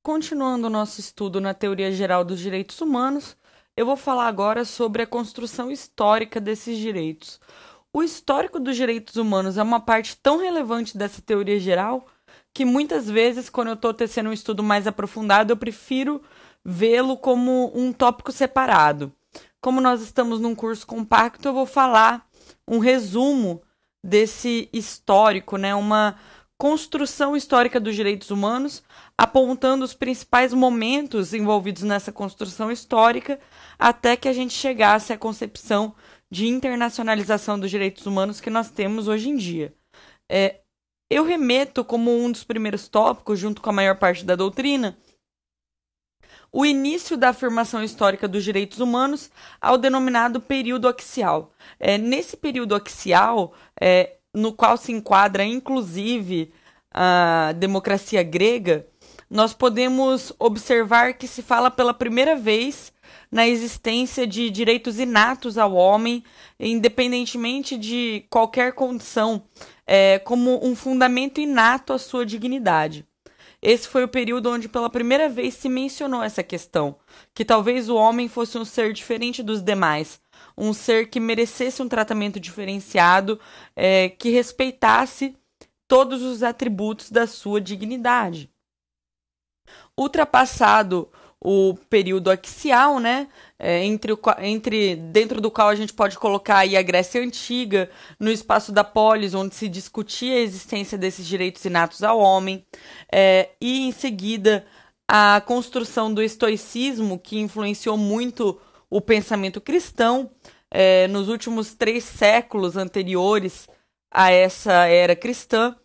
Continuando o nosso estudo na teoria geral dos direitos humanos, eu vou falar agora sobre a construção histórica desses direitos. O histórico dos direitos humanos é uma parte tão relevante dessa teoria geral que muitas vezes, quando eu estou tecendo um estudo mais aprofundado, eu prefiro vê-lo como um tópico separado. Como nós estamos num curso compacto, eu vou falar um resumo desse histórico, né? Uma construção histórica dos direitos humanos, apontando os principais momentos envolvidos nessa construção histórica, até que a gente chegasse à concepção de internacionalização dos direitos humanos que nós temos hoje em dia. Eu remeto como um dos primeiros tópicos, junto com a maior parte da doutrina, o início da afirmação histórica dos direitos humanos ao denominado período axial. Nesse período axial, no qual se enquadra inclusive a democracia grega, nós podemos observar que se fala pela primeira vez na existência de direitos inatos ao homem, independentemente de qualquer condição, como um fundamento inato à sua dignidade. Esse foi o período onde pela primeira vez se mencionou essa questão, que talvez o homem fosse um ser diferente dos demais, um ser que merecesse um tratamento diferenciado, que respeitasse todos os atributos da sua dignidade. Ultrapassado o período axial, né, dentro do qual a gente pode colocar aí a Grécia Antiga, no espaço da polis, onde se discutia a existência desses direitos inatos ao homem, e em seguida a construção do estoicismo, que influenciou muito o pensamento cristão, nos últimos 3 séculos anteriores a essa era cristã,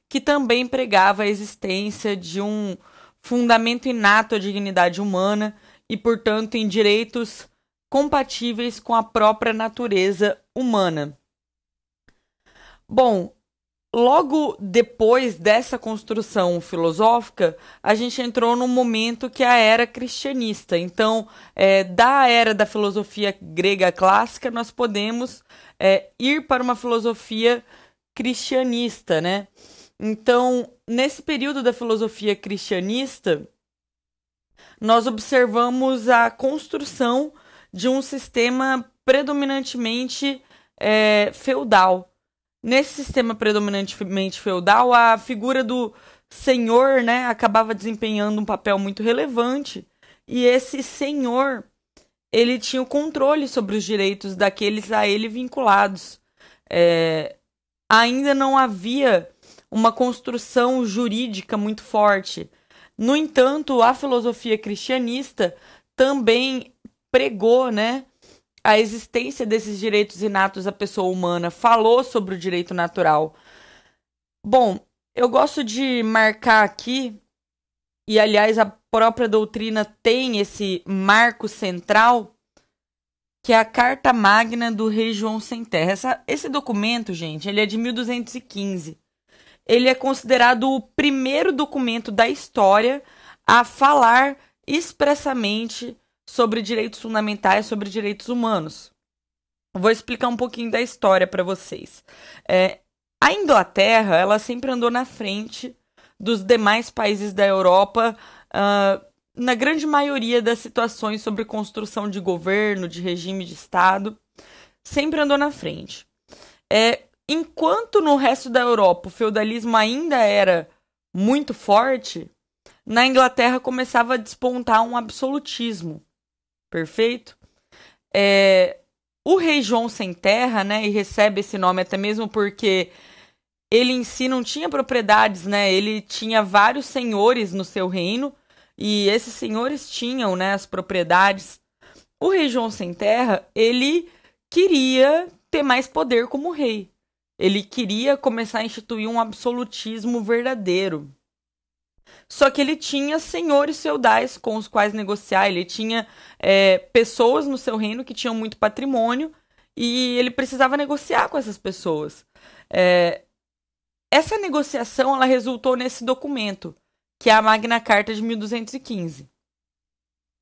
que também pregava a existência de um fundamento inato à dignidade humana e, portanto, em direitos compatíveis com a própria natureza humana. Bom, logo depois dessa construção filosófica, a gente entrou num momento que é a era cristianista. Então, da era da filosofia grega clássica, nós podemos ir para uma filosofia cristianista, né? Então, nesse período da filosofia cristianista, nós observamos a construção de um sistema predominantemente feudal. Nesse sistema predominantemente feudal, a figura do senhor, né, acabava desempenhando um papel muito relevante, e esse senhor, ele tinha o controle sobre os direitos daqueles a ele vinculados. Ainda não havia uma construção jurídica muito forte. No entanto, a filosofia cristianista também pregou, né, a existência desses direitos inatos à pessoa humana, falou sobre o direito natural. Bom, eu gosto de marcar aqui, e aliás a própria doutrina tem esse marco central, que é a Carta Magna do Rei João Sem Terra. Esse documento, gente, ele é de 1215. Ele é considerado o primeiro documento da história a falar expressamente sobre direitos fundamentais, sobre direitos humanos. Vou explicar um pouquinho da história para vocês. A Inglaterra, ela sempre andou na frente dos demais países da Europa, na grande maioria das situações sobre construção de governo, de regime de Estado, sempre andou na frente. Enquanto no resto da Europa o feudalismo ainda era muito forte, na Inglaterra começava a despontar um absolutismo. Perfeito? O rei João Sem Terra, né, e recebe esse nome até mesmo porque ele em si não tinha propriedades, né, ele tinha vários senhores no seu reino, e esses senhores tinham, né, as propriedades. O rei João Sem Terra, ele queria ter mais poder como rei. Ele queria começar a instituir um absolutismo verdadeiro. Só que ele tinha senhores feudais com os quais negociar. Ele tinha pessoas no seu reino que tinham muito patrimônio e ele precisava negociar com essas pessoas. Essa negociação ela resultou nesse documento, que é a Magna Carta de 1215.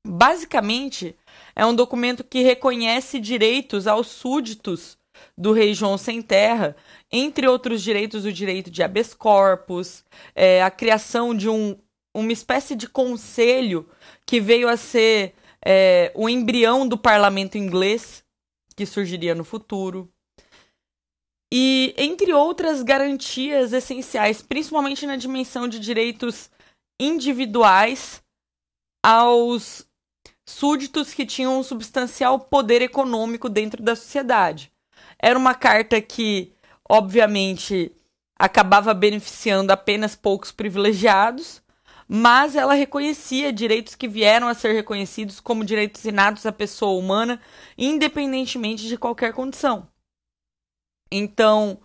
Basicamente, é um documento que reconhece direitos aos súditos do rei João Sem Terra, entre outros direitos, o direito de habeas corpus, a criação de um uma espécie de conselho que veio a ser o embrião do parlamento inglês, que surgiria no futuro. E entre outras garantias essenciais, principalmente na dimensão de direitos individuais aos súditos que tinham um substancial poder econômico dentro da sociedade. Era uma carta que, obviamente, acabava beneficiando apenas poucos privilegiados, mas ela reconhecia direitos que vieram a ser reconhecidos como direitos inatos à pessoa humana, independentemente de qualquer condição. Então,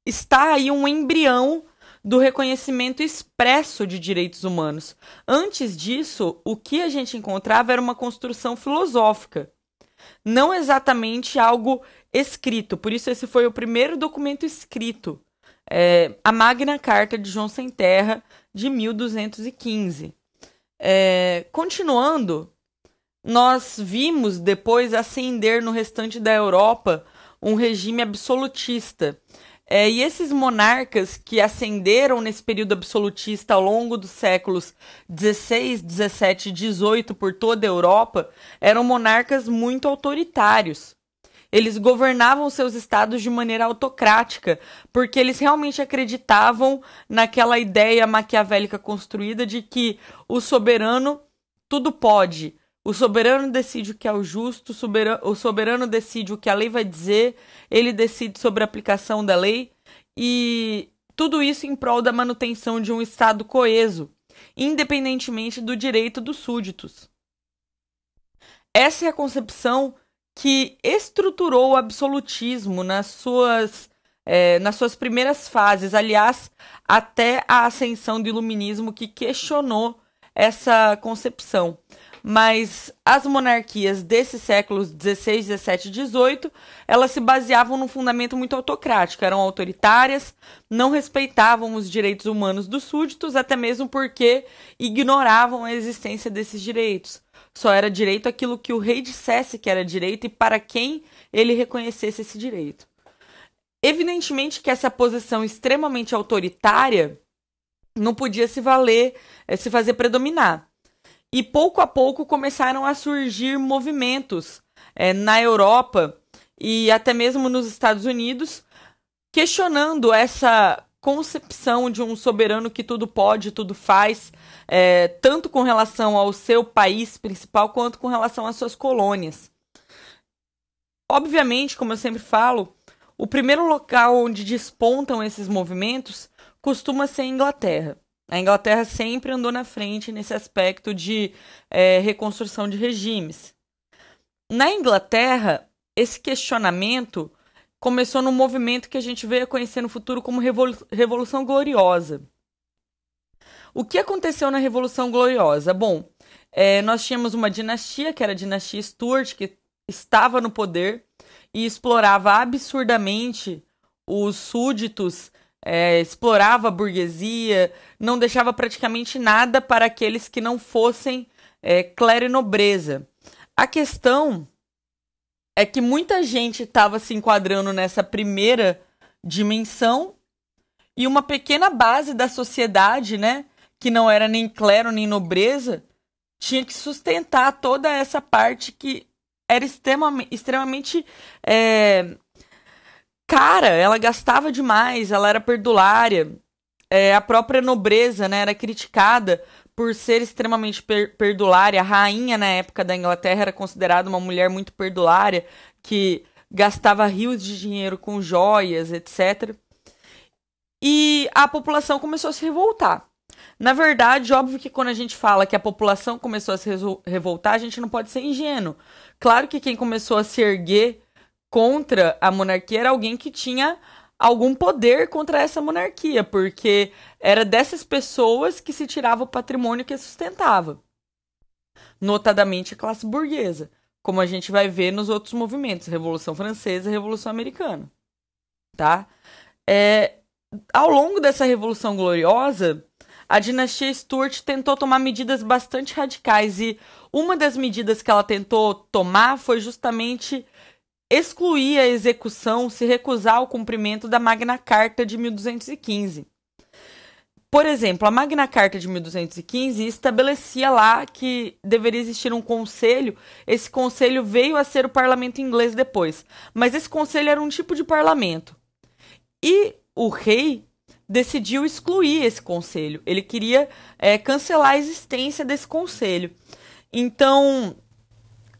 está aí um embrião do reconhecimento expresso de direitos humanos. Antes disso, o que a gente encontrava era uma construção filosófica, não exatamente algo escrito. Por isso, esse foi o primeiro documento escrito, a Magna Carta de João Sem Terra, de 1215. Continuando, nós vimos depois ascender no restante da Europa um regime absolutista. E esses monarcas que ascenderam nesse período absolutista ao longo dos séculos XVI, XVII e XVIII por toda a Europa eram monarcas muito autoritários. Eles governavam seus estados de maneira autocrática, porque eles realmente acreditavam naquela ideia maquiavélica construída de que o soberano tudo pode. O soberano decide o que é o justo, o soberano decide o que a lei vai dizer, ele decide sobre a aplicação da lei, e tudo isso em prol da manutenção de um estado coeso, independentemente do direito dos súditos. Essa é a concepção que estruturou o absolutismo nas suas primeiras fases, aliás, até a ascensão do iluminismo, que questionou essa concepção. Mas as monarquias desses séculos XVI, XVII e XVIII, elas se baseavam num fundamento muito autocrático, eram autoritárias, não respeitavam os direitos humanos dos súditos, até mesmo porque ignoravam a existência desses direitos. Só era direito aquilo que o rei dissesse que era direito e para quem ele reconhecesse esse direito. Evidentemente que essa posição extremamente autoritária não podia se fazer predominar. E pouco a pouco começaram a surgir movimentos na Europa e até mesmo nos Estados Unidos, questionando essa concepção de um soberano que tudo pode, tudo faz, tanto com relação ao seu país principal, quanto com relação às suas colônias. Obviamente, como eu sempre falo, o primeiro local onde despontam esses movimentos costuma ser a Inglaterra. A Inglaterra sempre andou na frente nesse aspecto de reconstrução de regimes. Na Inglaterra, esse questionamento começou num movimento que a gente veio a conhecer no futuro como Revolução Gloriosa. O que aconteceu na Revolução Gloriosa? Bom, nós tínhamos uma dinastia, que era a dinastia Stuart, que estava no poder e explorava absurdamente os súditos, explorava a burguesia, não deixava praticamente nada para aqueles que não fossem clero e nobreza. A questão é que muita gente estava se enquadrando nessa primeira dimensão e uma pequena base da sociedade, né, que não era nem clero nem nobreza, tinha que sustentar toda essa parte que era extremamente cara, ela gastava demais, ela era perdulária. A própria nobreza, né, era criticada por ser extremamente perdulária. A rainha, na época da Inglaterra, era considerada uma mulher muito perdulária, que gastava rios de dinheiro com joias, etc. E a população começou a se revoltar. Na verdade, óbvio que quando a gente fala que a população começou a se revoltar, a gente não pode ser ingênuo. Claro que quem começou a se erguer contra a monarquia era alguém que tinha algum poder contra essa monarquia, porque era dessas pessoas que se tirava o patrimônio que sustentava, notadamente a classe burguesa, como a gente vai ver nos outros movimentos, Revolução Francesa e Revolução Americana, tá? Ao longo dessa Revolução Gloriosa, a dinastia Stuart tentou tomar medidas bastante radicais, e uma das medidas que ela tentou tomar foi justamente excluir a execução, se recusar ao cumprimento da Magna Carta de 1215. Por exemplo, a Magna Carta de 1215 estabelecia lá que deveria existir um conselho. Esse conselho veio a ser o parlamento inglês depois. Mas esse conselho era um tipo de parlamento. E o rei decidiu excluir esse conselho. Ele queria cancelar a existência desse conselho. Então,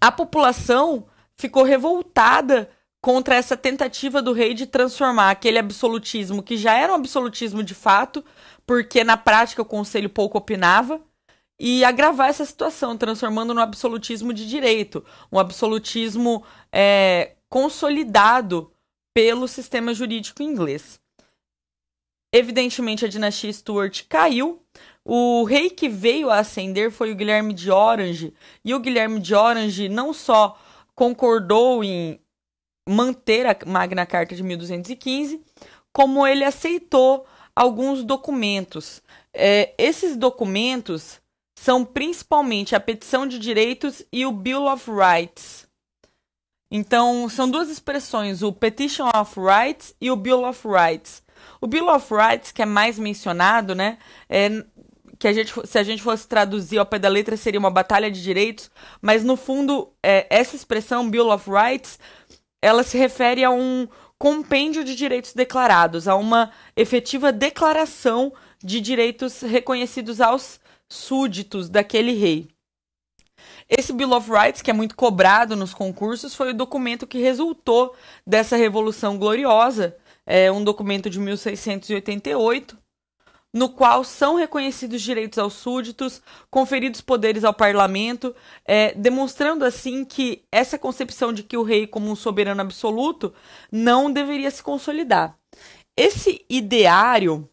a população ficou revoltada contra essa tentativa do rei de transformar aquele absolutismo, que já era um absolutismo de fato, porque na prática o conselho pouco opinava, e agravar essa situação, transformando no absolutismo de direito, um absolutismo consolidado pelo sistema jurídico inglês. Evidentemente, a dinastia Stuart caiu. O rei que veio a ascender foi o Guilherme de Orange, e o Guilherme de Orange não só concordou em manter a Magna Carta de 1215, como ele aceitou alguns documentos. Esses documentos são principalmente a Petição de Direitos e o Bill of Rights. Então, são duas expressões, o Petition of Rights e o Bill of Rights. O Bill of Rights, que é mais mencionado, né, se a gente fosse traduzir ao pé da letra, seria uma batalha de direitos, mas no fundo, essa expressão, Bill of Rights, ela se refere a um compêndio de direitos declarados, a uma efetiva declaração de direitos reconhecidos aos súditos daquele rei. Esse Bill of Rights, que é muito cobrado nos concursos, foi o documento que resultou dessa Revolução Gloriosa, um documento de 1688, no qual são reconhecidos direitos aos súditos, conferidos poderes ao parlamento, demonstrando assim que essa concepção de que o rei como um soberano absoluto não deveria se consolidar. Esse ideário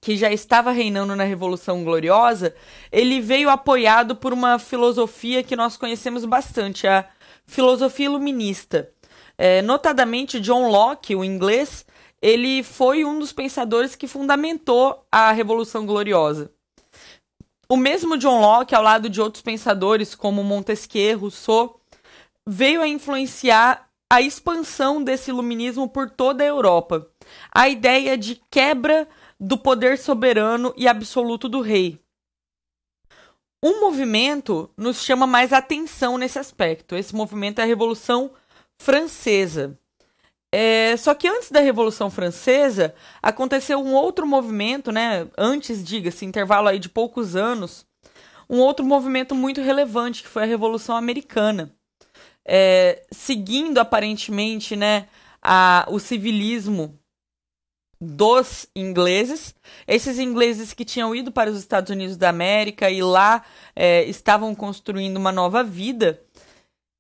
que já estava reinando na Revolução Gloriosa, ele veio apoiado por uma filosofia que nós conhecemos bastante, a filosofia iluminista. Notadamente, John Locke, o inglês, ele foi um dos pensadores que fundamentou a Revolução Gloriosa. O mesmo John Locke, ao lado de outros pensadores como Montesquieu, Rousseau, veio a influenciar a expansão desse iluminismo por toda a Europa. A ideia de quebra do poder soberano e absoluto do rei. Um movimento nos chama mais atenção nesse aspecto. Esse movimento é a Revolução Francesa. Só que antes da Revolução Francesa, aconteceu um outro movimento, né? Antes, diga-se, intervalo aí de poucos anos, um outro movimento muito relevante, que foi a Revolução Americana. Seguindo, aparentemente, né, o civilismo dos ingleses, esses ingleses que tinham ido para os Estados Unidos da América e lá estavam construindo uma nova vida,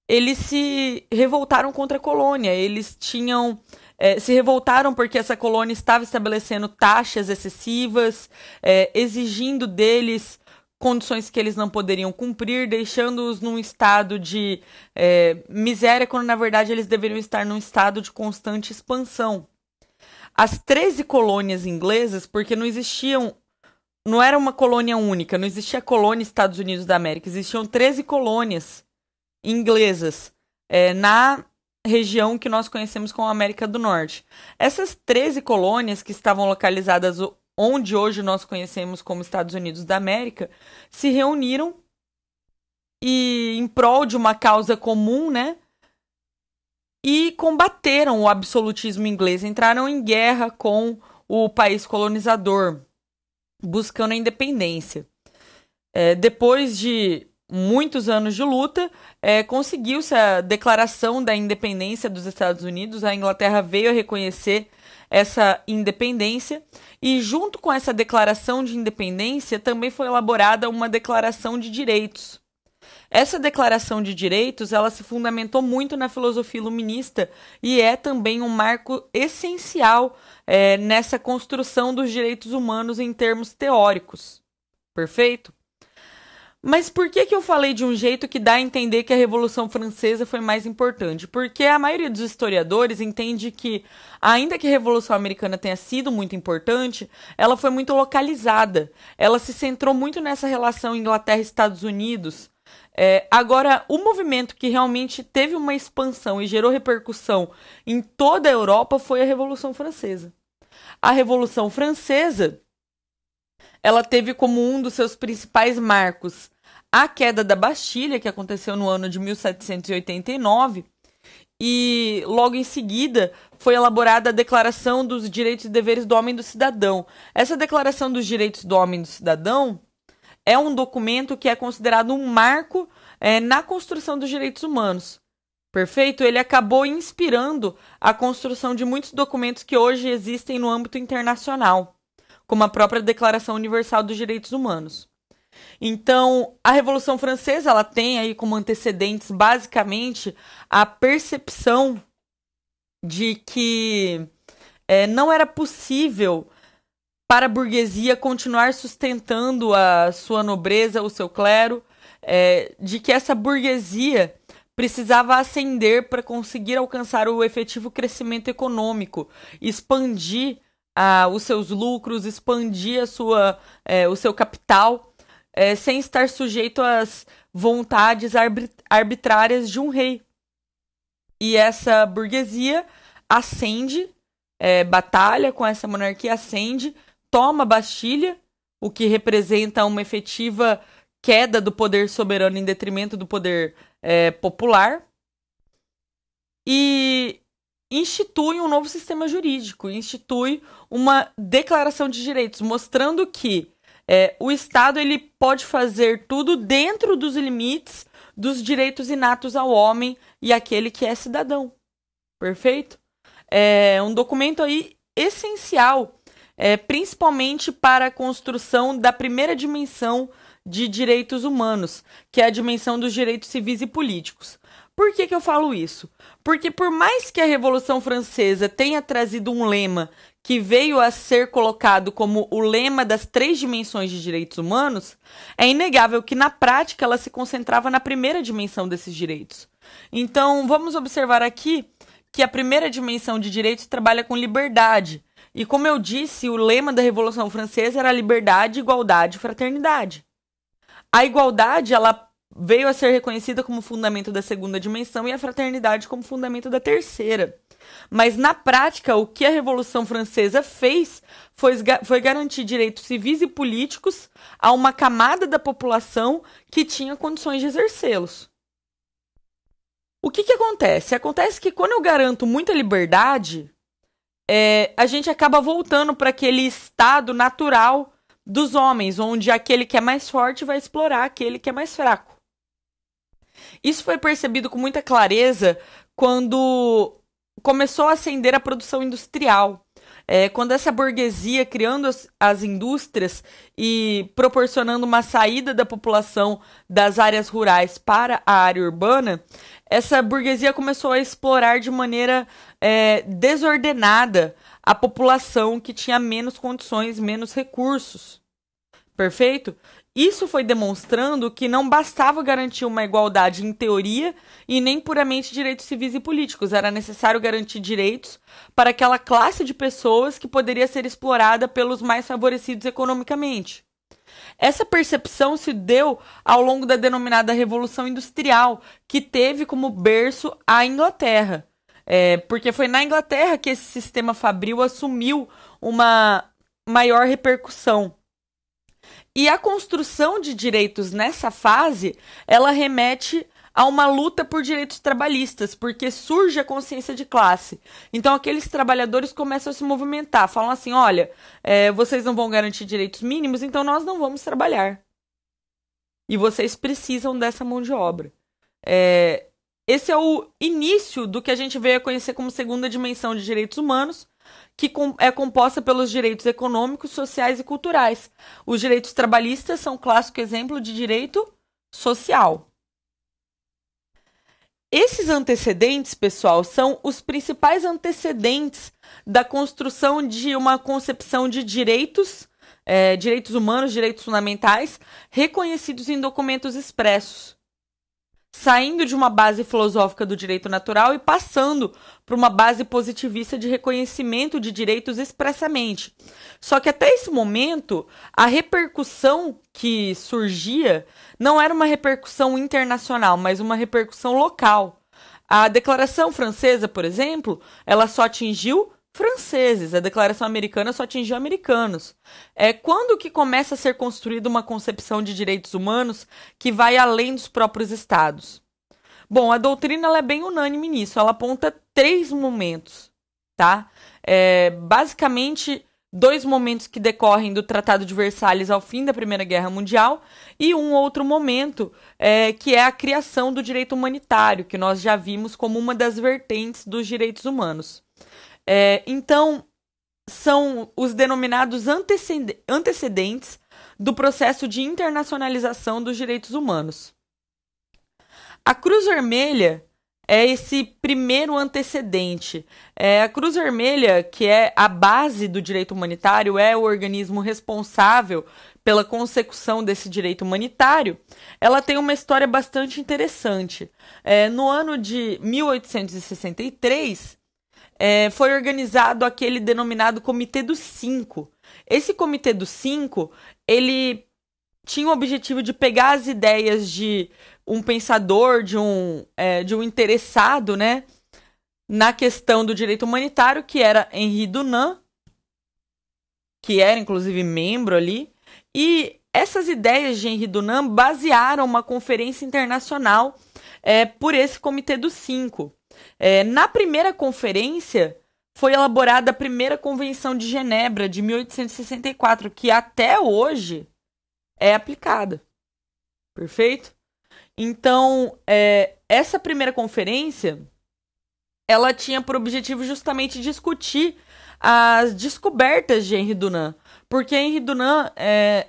eles se revoltaram contra a colônia. Eles se revoltaram porque essa colônia estava estabelecendo taxas excessivas, exigindo deles condições que eles não poderiam cumprir, deixando-os num estado de miséria, quando na verdade eles deveriam estar num estado de constante expansão. As 13 colônias inglesas, porque não era uma colônia única, não existia colônia Estados Unidos da América, existiam 13 colônias inglesas na região que nós conhecemos como América do Norte. Essas 13 colônias que estavam localizadas onde hoje nós conhecemos como Estados Unidos da América, se reuniram e, em prol de uma causa comum, né, e combateram o absolutismo inglês, entraram em guerra com o país colonizador, buscando a independência. Depois de muitos anos de luta, conseguiu-se a declaração da independência dos Estados Unidos. A Inglaterra veio a reconhecer essa independência e, junto com essa declaração de independência, também foi elaborada uma declaração de direitos. Essa declaração de direitos, ela se fundamentou muito na filosofia iluminista e é também um marco essencial nessa construção dos direitos humanos em termos teóricos. Perfeito? Mas por que eu falei de um jeito que dá a entender que a Revolução Francesa foi mais importante? Porque a maioria dos historiadores entende que, ainda que a Revolução Americana tenha sido muito importante, ela foi muito localizada. Ela se centrou muito nessa relação Inglaterra-Estados Unidos. Agora, o movimento que realmente teve uma expansão e gerou repercussão em toda a Europa foi a Revolução Francesa. A Revolução Francesa, ela teve como um dos seus principais marcos a queda da Bastilha, que aconteceu no ano de 1789, e logo em seguida foi elaborada a Declaração dos Direitos e Deveres do Homem e do Cidadão. Essa Declaração dos Direitos do Homem e do Cidadão é um documento que é considerado um marco na construção dos direitos humanos. Perfeito? Ele acabou inspirando a construção de muitos documentos que hoje existem no âmbito internacional, como a própria Declaração Universal dos Direitos Humanos. Então, a Revolução Francesa ela tem aí como antecedentes, basicamente, a percepção de que não era possível para a burguesia continuar sustentando a sua nobreza, o seu clero, de que essa burguesia precisava ascender para conseguir alcançar o efetivo crescimento econômico, expandir os seus lucros, expandir o seu capital, sem estar sujeito às vontades arbitrárias de um rei. E essa burguesia ascende, batalha com essa monarquia, ascende, toma a Bastilha, o que representa uma efetiva queda do poder soberano em detrimento do poder popular, e institui um novo sistema jurídico, institui uma declaração de direitos, mostrando que o Estado ele pode fazer tudo dentro dos limites dos direitos inatos ao homem e àquele que é cidadão. Perfeito? É um documento aí essencial, principalmente para a construção da primeira dimensão de direitos humanos, que é a dimensão dos direitos civis e políticos. Por que eu falo isso? Porque por mais que a Revolução Francesa tenha trazido um lema que veio a ser colocado como o lema das 3 dimensões de direitos humanos, é inegável que na prática ela se concentrava na primeira dimensão desses direitos. Então, vamos observar aqui que a primeira dimensão de direitos trabalha com liberdade. E como eu disse, o lema da Revolução Francesa era liberdade, igualdade e fraternidade. A igualdade, ela veio a ser reconhecida como fundamento da segunda dimensão e a fraternidade como fundamento da terceira. Mas, na prática, o que a Revolução Francesa fez foi garantir direitos civis e políticos a uma camada da população que tinha condições de exercê-los. O que acontece? Acontece que quando eu garanto muita liberdade, a gente acaba voltando para aquele estado natural dos homens, onde aquele que é mais forte vai explorar aquele que é mais fraco. Isso foi percebido com muita clareza quando começou a ascender a produção industrial. Quando essa burguesia, criando as indústrias e proporcionando uma saída da população das áreas rurais para a área urbana, essa burguesia começou a explorar de maneira desordenada a população que tinha menos condições, menos recursos. Perfeito? Isso foi demonstrando que não bastava garantir uma igualdade em teoria e nem puramente direitos civis e políticos. Era necessário garantir direitos para aquela classe de pessoas que poderia ser explorada pelos mais favorecidos economicamente. Essa percepção se deu ao longo da denominada Revolução Industrial, que teve como berço a Inglaterra. Porque foi na Inglaterra que esse sistema fabril assumiu uma maior repercussão. E a construção de direitos nessa fase, ela remete a uma luta por direitos trabalhistas, porque surge a consciência de classe. Então, aqueles trabalhadores começam a se movimentar, falam assim, olha, vocês não vão garantir direitos mínimos, então nós não vamos trabalhar. E vocês precisam dessa mão de obra. Esse é o início do que a gente veio a conhecer como segunda dimensão de direitos humanos, que é composta pelos direitos econômicos, sociais e culturais. Os direitos trabalhistas são um clássico exemplo de direito social. Esses antecedentes, pessoal, são os principais antecedentes da construção de uma concepção de direitos, direitos humanos, direitos fundamentais, reconhecidos em documentos expressos, saindo de uma base filosófica do direito natural e passando para uma base positivista de reconhecimento de direitos expressamente. Só que até esse momento, a repercussão que surgia não era uma repercussão internacional, mas uma repercussão local. A Declaração Francesa, por exemplo, ela só atingiu franceses. A Declaração Americana só atingiu americanos. Quando que começa a ser construída uma concepção de direitos humanos que vai além dos próprios estados? Bom, a doutrina ela é bem unânime nisso. Ela aponta 3 momentos, tá? Basicamente, 2 momentos que decorrem do Tratado de Versalhes ao fim da Primeira Guerra Mundial e um outro momento que é a criação do direito humanitário, que nós já vimos como uma das vertentes dos direitos humanos. Então, são os denominados antecedentes do processo de internacionalização dos direitos humanos. A Cruz Vermelha é esse primeiro antecedente. A Cruz Vermelha, que é a base do direito humanitário, é o organismo responsável pela consecução desse direito humanitário. Ela tem uma história bastante interessante. No ano de 1863, foi organizado aquele denominado Comitê dos Cinco. Esse Comitê dos Cinco, ele tinha o objetivo de pegar as ideias de um pensador, de um interessado, né, na questão do direito humanitário, que era Henri Dunant, que era inclusive membro ali, e essas ideias de Henri Dunant basearam uma conferência internacional por esse Comitê dos Cinco. Na primeira conferência, foi elaborada a primeira Convenção de Genebra, de 1864, que até hoje é aplicada. Perfeito? Então, essa primeira conferência, ela tinha por objetivo justamente discutir as descobertas de Henri Dunant. Porque Henri Dunant,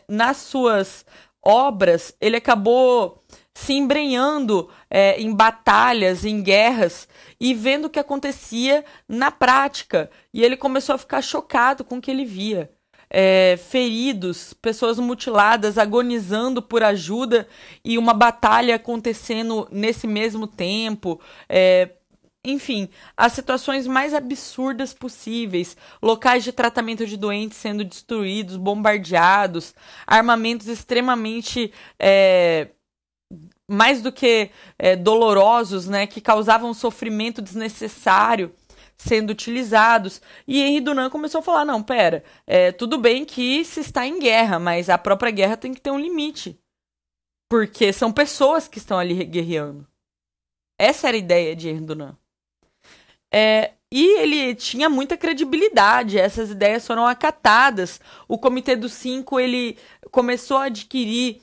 nas suas obras, ele acabou se embrenhando em batalhas, em guerras, e vendo o que acontecia na prática. E ele começou a ficar chocado com o que ele via. Feridos, pessoas mutiladas, agonizando por ajuda e uma batalha acontecendo nesse mesmo tempo. Enfim, as situações mais absurdas possíveis, locais de tratamento de doentes sendo destruídos, bombardeados, armamentos extremamente mais do que dolorosos, né, que causavam sofrimento desnecessário sendo utilizados. E Henri Dunant começou a falar, não, pera, tudo bem que se está em guerra, mas a própria guerra tem que ter um limite. Porque são pessoas que estão ali guerreando. Essa era a ideia de Henri Dunant. E ele tinha muita credibilidade, essas ideias foram acatadas. O Comitê dos Cinco, ele começou a adquirir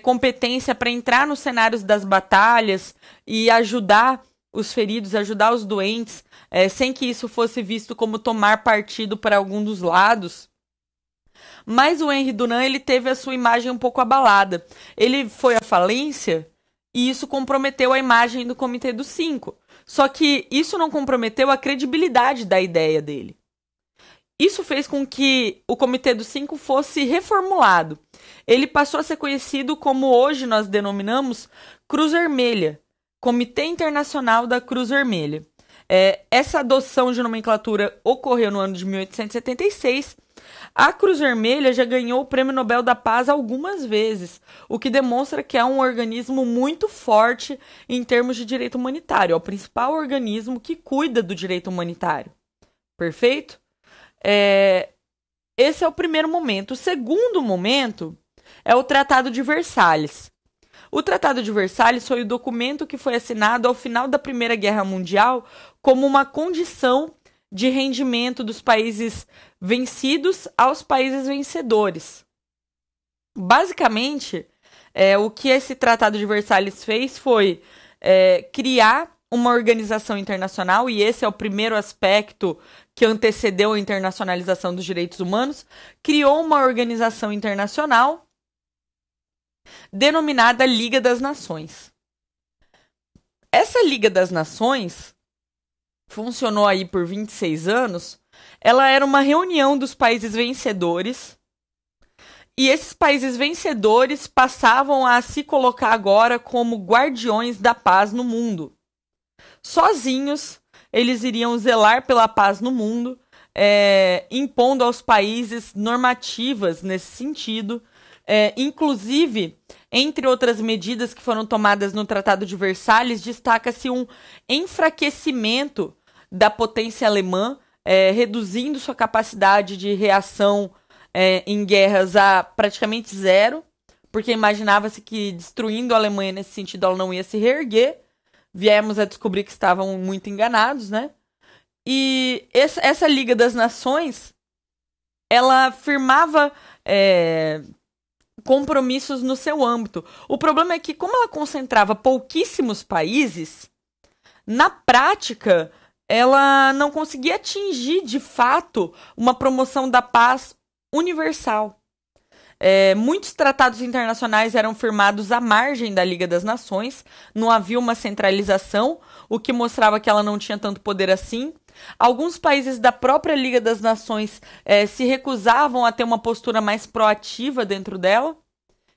competência para entrar nos cenários das batalhas e ajudar os feridos, ajudar os doentes, sem que isso fosse visto como tomar partido para algum dos lados. Mas o Henri Dunant, ele teve a sua imagem um pouco abalada. Ele foi à falência e isso comprometeu a imagem do Comitê dos Cinco. Só que isso não comprometeu a credibilidade da ideia dele. Isso fez com que o Comitê dos Cinco fosse reformulado. Ele passou a ser conhecido como hoje nós denominamos Cruz Vermelha, Comitê Internacional da Cruz Vermelha. Essa adoção de nomenclatura ocorreu no ano de 1876. A Cruz Vermelha já ganhou o Prêmio Nobel da Paz algumas vezes, o que demonstra que é um organismo muito forte em termos de direito humanitário. É o principal organismo que cuida do direito humanitário. Perfeito? Esse é o primeiro momento. O segundo momento é o Tratado de Versalhes. O Tratado de Versalhes foi o documento que foi assinado ao final da Primeira Guerra Mundial como uma condição de rendimento dos países vencidos aos países vencedores. Basicamente, o que esse Tratado de Versalhes fez foi criar uma organização internacional, e esse é o primeiro aspecto que antecedeu a internacionalização dos direitos humanos. Criou uma organização internacional denominada Liga das Nações. Essa Liga das Nações funcionou aí por 26 anos. Ela era uma reunião dos países vencedores, e esses países vencedores passavam a se colocar agora como guardiões da paz no mundo. Sozinhos, eles iriam zelar pela paz no mundo, impondo aos países normativas nesse sentido. Inclusive, entre outras medidas que foram tomadas no Tratado de Versalhes, destaca-se um enfraquecimento da potência alemã, reduzindo sua capacidade de reação em guerras a praticamente zero, porque imaginava-se que destruindo a Alemanha nesse sentido ela não ia se reerguer. Viemos a descobrir que estavam muito enganados, né? E essa Liga das Nações, ela firmava compromissos no seu âmbito. O problema é que, como ela concentrava pouquíssimos países, na prática, ela não conseguia atingir, de fato, uma promoção da paz universal. Muitos tratados internacionais eram firmados à margem da Liga das Nações, não havia uma centralização, o que mostrava que ela não tinha tanto poder assim. Alguns países da própria Liga das Nações se recusavam a ter uma postura mais proativa dentro dela,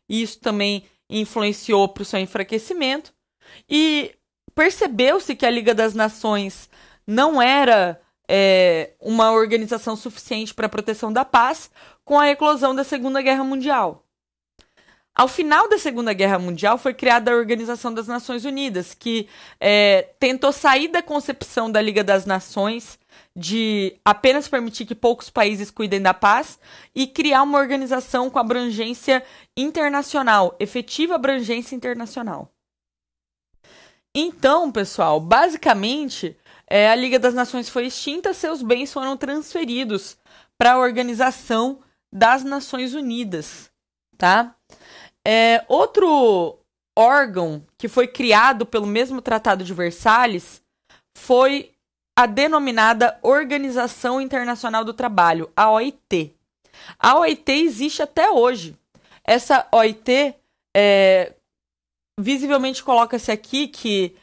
e isso também influenciou para o seu enfraquecimento. E percebeu-se que a Liga das Nações não era uma organização suficiente para a proteção da paz com a eclosão da Segunda Guerra Mundial. Ao final da Segunda Guerra Mundial foi criada a Organização das Nações Unidas, que tentou sair da concepção da Liga das Nações de apenas permitir que poucos países cuidem da paz e criar uma organização com abrangência internacional, efetiva abrangência internacional. Então, pessoal, basicamente, a Liga das Nações foi extinta, seus bens foram transferidos para a Organização das Nações Unidas, tá? Outro órgão que foi criado pelo mesmo Tratado de Versalhes foi a denominada Organização Internacional do Trabalho, a OIT. A OIT existe até hoje. Essa OIT, visivelmente coloca-se aqui que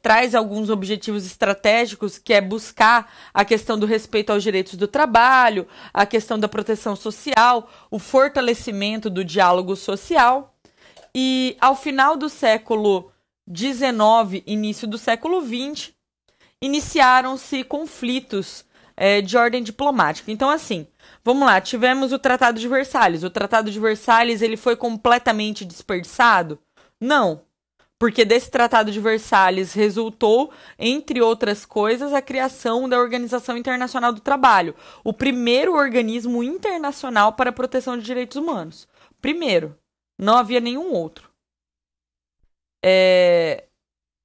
traz alguns objetivos estratégicos, que é buscar a questão do respeito aos direitos do trabalho, a questão da proteção social, o fortalecimento do diálogo social. E ao final do século XIX, início do século XX, iniciaram-se conflitos de ordem diplomática. Então, assim, vamos lá, tivemos o Tratado de Versalhes. O Tratado de Versalhes ele foi completamente desperdiçado? Não. Porque desse Tratado de Versalhes resultou, entre outras coisas, a criação da Organização Internacional do Trabalho, o primeiro organismo internacional para a proteção de direitos humanos. Primeiro, não havia nenhum outro.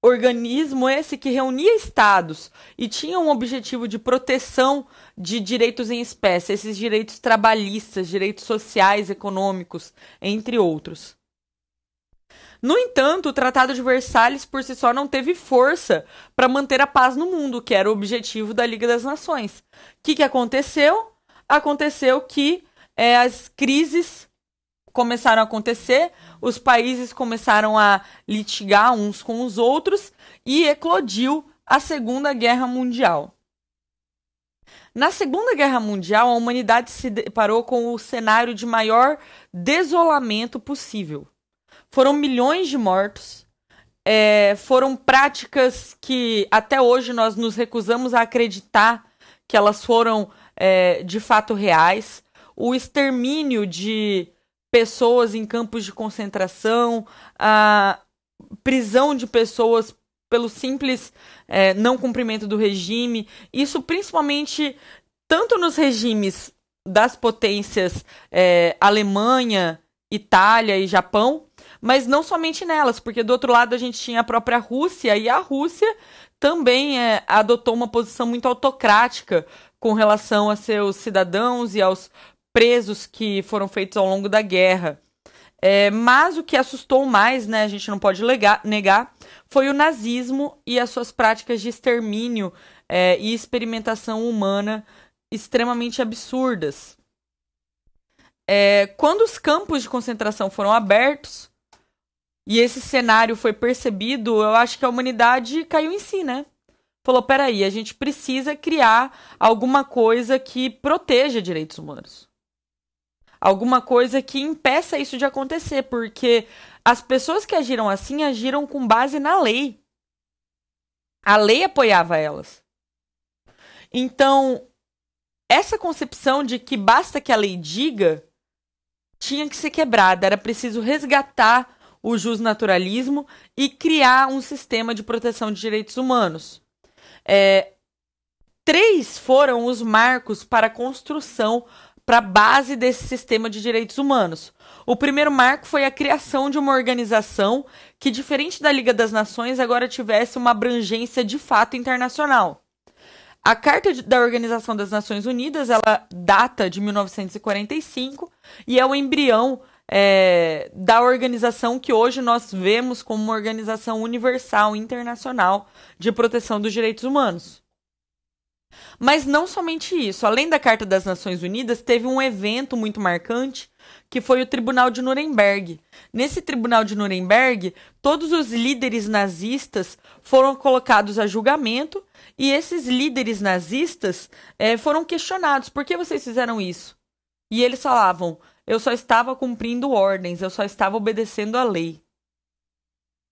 Organismo esse que reunia estados e tinha um objetivo de proteção de direitos em espécie, esses direitos trabalhistas, direitos sociais, econômicos, entre outros. No entanto, o Tratado de Versalhes por si só não teve força para manter a paz no mundo, que era o objetivo da Liga das Nações. O que aconteceu? Aconteceu que as crises começaram a acontecer, os países começaram a litigar uns com os outros e eclodiu a Segunda Guerra Mundial. Na Segunda Guerra Mundial, a humanidade se deparou com o cenário de maior desolamento possível. Foram milhões de mortos, foram práticas que até hoje nós nos recusamos a acreditar que elas foram de fato reais. O extermínio de pessoas em campos de concentração, a prisão de pessoas pelo simples não cumprimento do regime. Isso principalmente tanto nos regimes das potências Alemanha, Itália e Japão, mas não somente nelas, porque do outro lado a gente tinha a própria Rússia, e a Rússia também adotou uma posição muito autocrática com relação a seus cidadãos e aos presos que foram feitos ao longo da guerra. Mas o que assustou mais, né, a gente não pode negar, foi o nazismo e as suas práticas de extermínio e experimentação humana extremamente absurdas. Quando os campos de concentração foram abertos e esse cenário foi percebido, eu acho que a humanidade caiu em si, né? Falou, peraí, a gente precisa criar alguma coisa que proteja direitos humanos. Alguma coisa que impeça isso de acontecer, porque as pessoas que agiram assim, agiram com base na lei. A lei apoiava elas. Então, essa concepção de que basta que a lei diga, tinha que ser quebrada. Era preciso resgatar o justnaturalismo e criar um sistema de proteção de direitos humanos. Três foram os marcos para a construção, para a base desse sistema de direitos humanos. O primeiro marco foi a criação de uma organização que, diferente da Liga das Nações, agora tivesse uma abrangência de fato internacional. A Carta da Organização das Nações Unidas, ela data de 1945 e é o embrião da organização que hoje nós vemos como uma organização universal internacional de proteção dos direitos humanos. Mas não somente isso. Além da Carta das Nações Unidas, teve um evento muito marcante, que foi o Tribunal de Nuremberg. Nesse Tribunal de Nuremberg, todos os líderes nazistas foram colocados a julgamento e esses líderes nazistas foram questionados. Por que vocês fizeram isso? E eles falavam, eu só estava cumprindo ordens, eu só estava obedecendo a lei.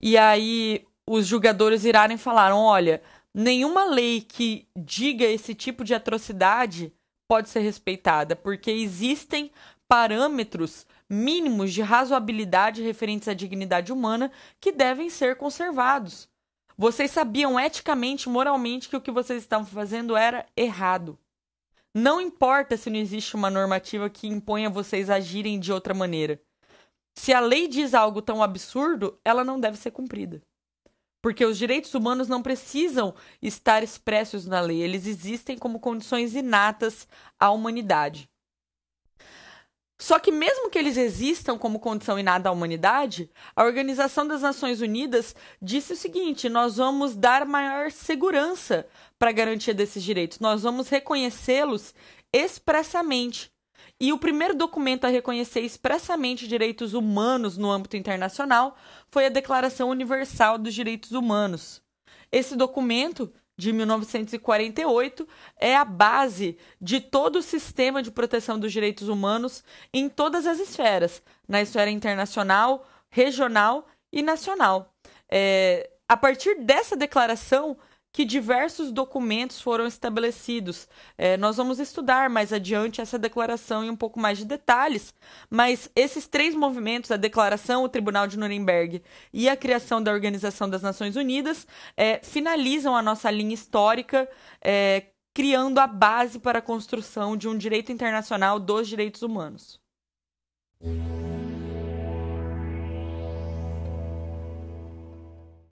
E aí os julgadores viraram e falaram, olha, nenhuma lei que diga esse tipo de atrocidade pode ser respeitada, porque existem parâmetros mínimos de razoabilidade referentes à dignidade humana que devem ser conservados. Vocês sabiam eticamente, moralmente, que o que vocês estavam fazendo era errado. Não importa se não existe uma normativa que imponha a vocês agirem de outra maneira. Se a lei diz algo tão absurdo, ela não deve ser cumprida. Porque os direitos humanos não precisam estar expressos na lei, eles existem como condições inatas à humanidade. Só que mesmo que eles existam como condição inata à humanidade, a Organização das Nações Unidas disse o seguinte, nós vamos dar maior segurança para a garantia desses direitos, nós vamos reconhecê-los expressamente. E o primeiro documento a reconhecer expressamente direitos humanos no âmbito internacional foi a Declaração Universal dos Direitos Humanos. Esse documento, de 1948, é a base de todo o sistema de proteção dos direitos humanos em todas as esferas, na esfera internacional, regional e nacional. A partir dessa declaração que diversos documentos foram estabelecidos. Nós vamos estudar mais adiante essa declaração em um pouco mais de detalhes, mas esses três movimentos, a declaração, o Tribunal de Nuremberg e a criação da Organização das Nações Unidas, finalizam a nossa linha histórica, criando a base para a construção de um direito internacional dos direitos humanos.